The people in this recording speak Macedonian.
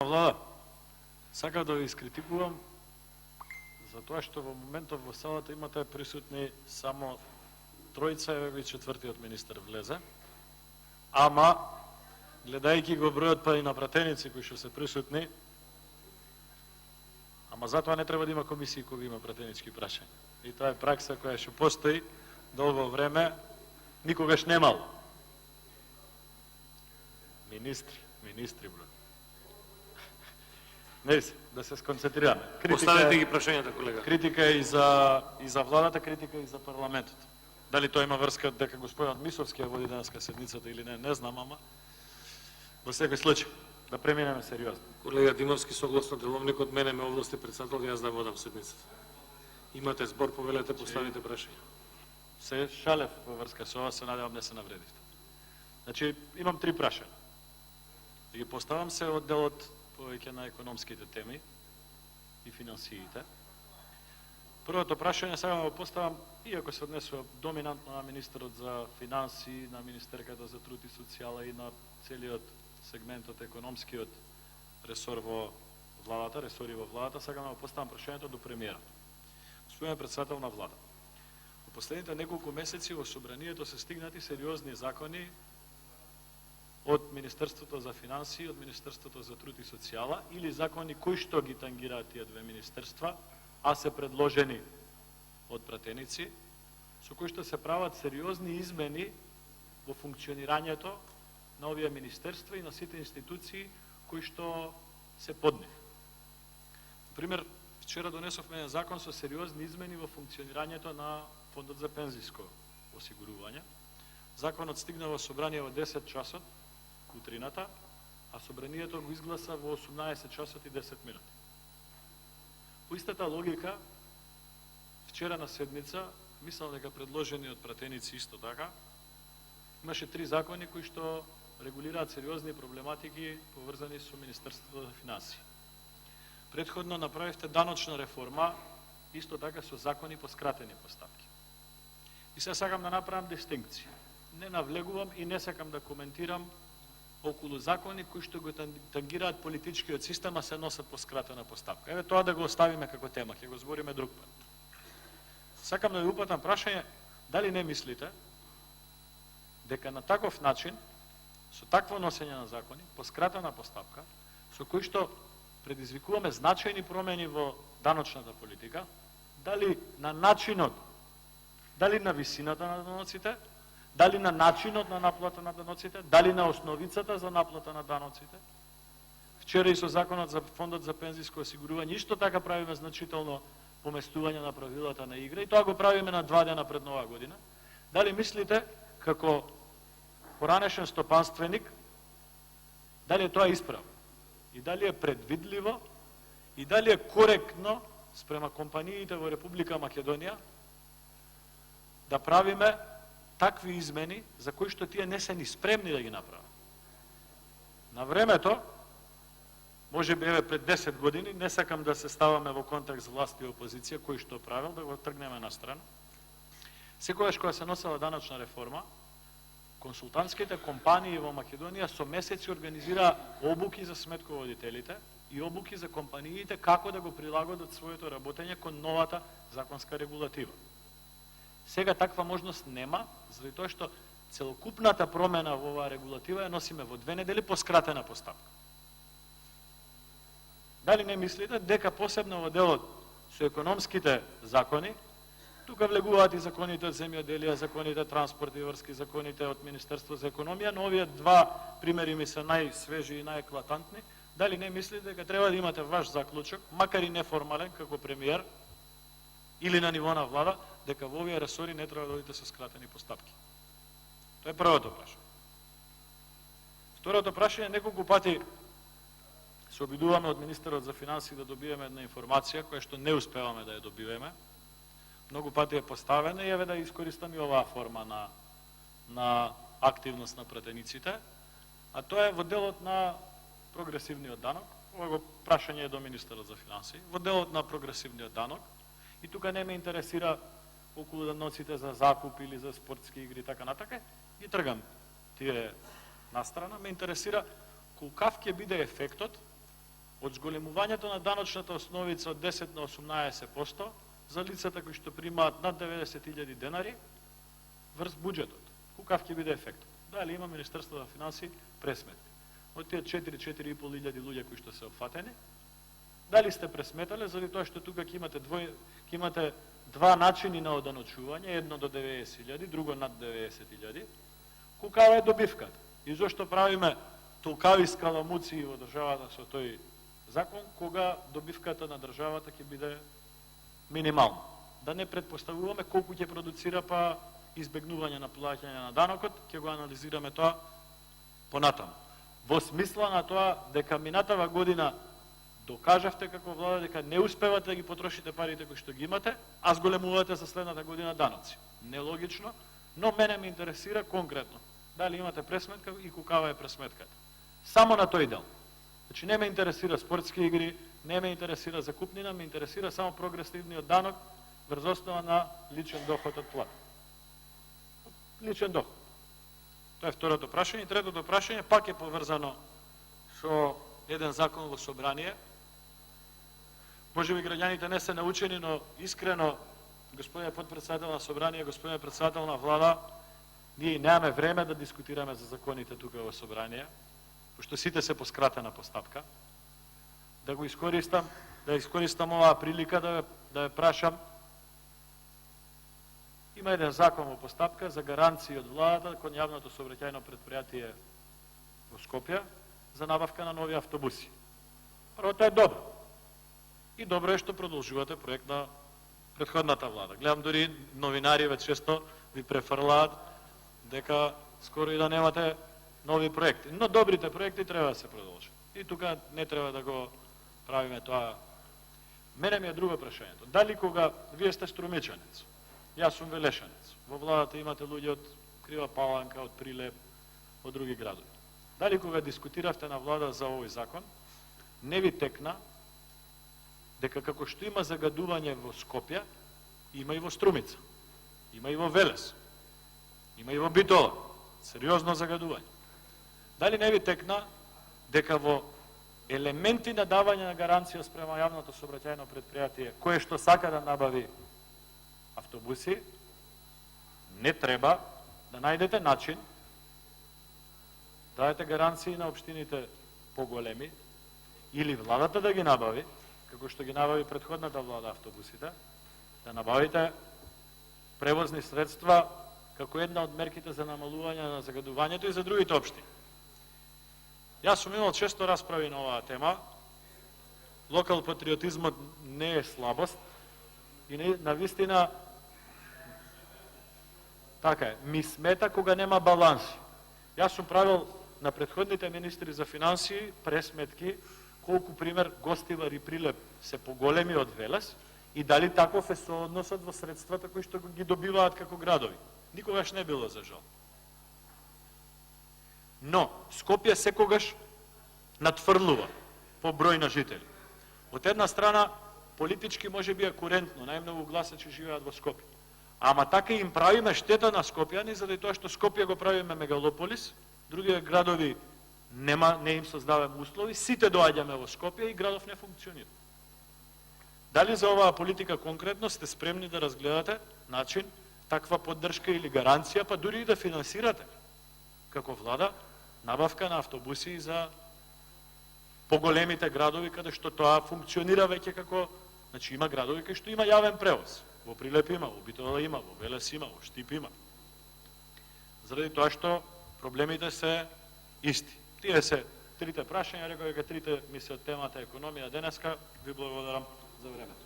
Влада, сакам да ви искритикувам за тоа што во моментов во салата имате присутни само тројца, еве и четвртиот министер влезе, ама гледајќи го бројот па и на пратеници кои што се присутни, ама затоа не треба да има комисии кога има пратенички прашања. И тоа е пракса која што постои долго време, никогаш немало. Министри, бро. Не, да се сконцентрираме. Поставете ги прашањата, колега. Критика е и за владата, критика и за парламентот. Дали тоа има врска дека господинот Мисовски ја води денеска седницата или не знам, ама во секој случај да преминеме сериозно. Колега Димовски, согласно деловникот, мене ме овласти председател да јас да водам седницата. Имате збор, повелете, поставите прашања. Се шалев во врска со ова, се надевам не се навредивте. Значи, имам три прашања. Да ги поставам се од делот повеќе на економските теми и финансиите. Првото прашање сега го поставам, иако се однесува доминантно на министерот за финансии, на министерката за труд и социјала и на целиот сегмент од економскиот ресори во владата, сега го поставам прашањето до премиерот. Господин председател на влада, во последните неколку месеци во собранието се стигнати сериозни закони од Министерството за финансии, од Министерството за труд и социјала, или закони кои што ги тангираат тие две министерства, а се предложени од пратеници, со кои што се прават сериозни измени во функционирањето на овие министерства и на сите институции кои што се под нив. Например, вчера донесовме еден закон со сериозни измени во функционирањето на Фондот за пензиско осигурување. Законот стигна во собрание во 10 часот утрината, а собранието го изгласа во 18 часот и 10 минути. По истата логика, вчера на седница, мислам дека предложени од пратеници исто така, имаше три закони кои што регулираат сериозни проблематики поврзани со Министерството за финансии. Претходно направивте даночна реформа, исто така со закони по скратени постапки. И сега сакам да направам дистинкција. Не навлегувам и не сакам да коментирам околу закони кои што го тангираат политичкиот систем, а се носат по скратена постапка. Еве тоа да го оставиме како тема, ќе го збориме друг пат. Сакам да ви упатам прашање, дали не мислите дека на таков начин, со такво носење на закони, по скратена постапка, со кои што предизвикуваме значајни промени во даночната политика, дали на начинот, дали на висината на даноците, дали на начинот на наплата на даноците, дали на основицата за наплата на даноците. Вчера и со законот за Фондот за пензиско осигурување исто така правиме значително поместување на правилата на игра и тоа го правиме на 2 дена пред Нова година. Дали мислите, како поранешен стопанственик, дали е тоа исправно? И дали е предвидливо? И дали е коректно спрема компаниите во Република Македонија да правиме такви измени за кои што тие не се ни спремни да ги направат? На времето, може би еве пред 10 години, не сакам да се ставаме во контекст власт и опозиција, кој што правил, да го тргнеме на страна. Секогаш кога се носела даночна реформа, консултантските компании во Македонија со месеци организираа обуки за сметководителите и обуки за компаниите како да го прилагодат своето работење кон новата законска регулатива. Сега таква можност нема, заради тоа што целокупната промена во оваа регулатива ја носиме во 2 недели по скратена постапка. Дали не мислите дека посебно во делот со економските закони, тука влегуваат и законите од земјоделие, законите транспорт и врски, законите од Министерство за економија, но овие два примери ми се најсвежи и најеклатантни, дали не мислите дека треба да имате ваш заклучок, макар и неформален, како премиер, или на ниво на влада, дека во овие ресори не треба да одите со скратени постапки? Тоа е првото прашање. Второто прашање, неколку пати се обидуваме од министерот за финансии да добиеме една информација која што не успеваме да ја добиваме. Многу пати е поставена и еве да искористам и оваа форма на активност на пратениците, а тоа е во делот на прогресивниот данок. Ова го прашање е до министерот за финансии. Во делот на прогресивниот данок, и тука не ме интересира околу даноците за закуп или за спортски игри, така натака, ги тргам тие настрана. Ме интересира колкав ќе биде ефектот од зголемувањето на даночната основица од 10 на 18% за лицата кои што примаат над 90.000 денари врз буџетот. Кукав ќе биде ефектот? Дали има Министерство на финансии пресметки? Од тие 4-4,5 илјади луѓе кои што се опфатени, дали сте пресметале, заради тоа што тука ќе имате два начини на оданочување, едно до 90.000, друго над 90.000, кукава е добивката? И зошто правиме толкави скаламуци во државата со тој закон, кога добивката на државата ќе биде минимална? Да не предпоставуваме колку ќе продуцира, па избегнување на плаќање на данокот, ќе го анализираме тоа понатаму. Во смисла на тоа дека минатава година докажавте како влада дека не успевате да ги потрошите парите кои што ги имате, а зголемувате за следната година даноци. Нелогично, но мене ме интересира конкретно дали имате пресметка и кукава е пресметката. Само на тој дел. Значи не ме интересира спортски игри, не ме интересира закупнина, ме интересира само прогресивниот данок врз основа на личен доход од плата. Личен доход. Тоа е второто прашање. И третото прашање пак е поврзано со еден закон во собрание. Можеби граѓаните не се научени, но искрено, господине подпредседател на собрание, господине председател на влада, ние немаме време да дискутираме за законите тука во собрание, пошто сите се по скратена постапка. Да го искористам оваа прилика да ја прашам. Има еден закон во постапка за гаранции од владата кон јавното сообраќајно предпријатие во Скопје за набавка на нови автобуси. Прво, тоа е добро. И добро е што продолжувате проект на претходната влада. Гледам дури новинари веќе често ви префрлаат дека скоро и да немате нови проекти. Но добрите проекти треба да се продолжат. И тука не треба да го правиме тоа. Мене ми е друго прашањето. Дали кога вие сте струмичанец, јас сум велешанец, во владата имате луѓе од Крива Паланка, од Прилеп, од други градови. Дали кога дискутиравте на влада за овој закон, не ви текна дека како што има загадување во Скопје, има и во Струмица, има и во Велес, има и во Битола, сериозно загадување. Дали не ви текна дека во елементи на давање на гаранција спрема јавното сообраќајно предпријатие, кое што сака да набави автобуси, не треба да најдете начин да дадете гаранции на општините поголеми или владата да ги набави, како што ги набави претходната влада автобусите, да набавите превозни средства како една од мерките за намалување на загадувањето и за другите општини. Јас сум имал често расправи на оваа тема. Локал патриотизмот не е слабост и навистина така е, ми смета кога нема баланси. Јас сум правил на претходните министри за финансии пресметки колку пример Гостивар и Прилеп се поголеми од Велес и дали таков е соодносот во средствата кои што ги добиваат како градови. Никогаш не било за жал. Но Скопје секогаш надфрлува по број на жители. Од една страна, политички може би е курентно, најмногу гласачи живеат во Скопје. Ама така им правиме штета на скопјани, заради тоа што Скопје го правиме мегалополис, другите градови не им создаваме услови, сите доаѓаме во Скопје и градов не функционира. Дали за оваа политика конкретно сте спремни да разгледате начин, таква поддршка или гаранција, па дури и да финансирате како влада набавка на автобуси за поголемите градови каде што тоа функционира веќе како, значи има градови каде што има јавен превоз. Во Прилеп има, во Битола има, во Велес има, во Штип има. Заради тоа што проблемите се исти. Тие се трите прашања, реков дека трите ми се од темата економија денеска. Ви благодарам за времето.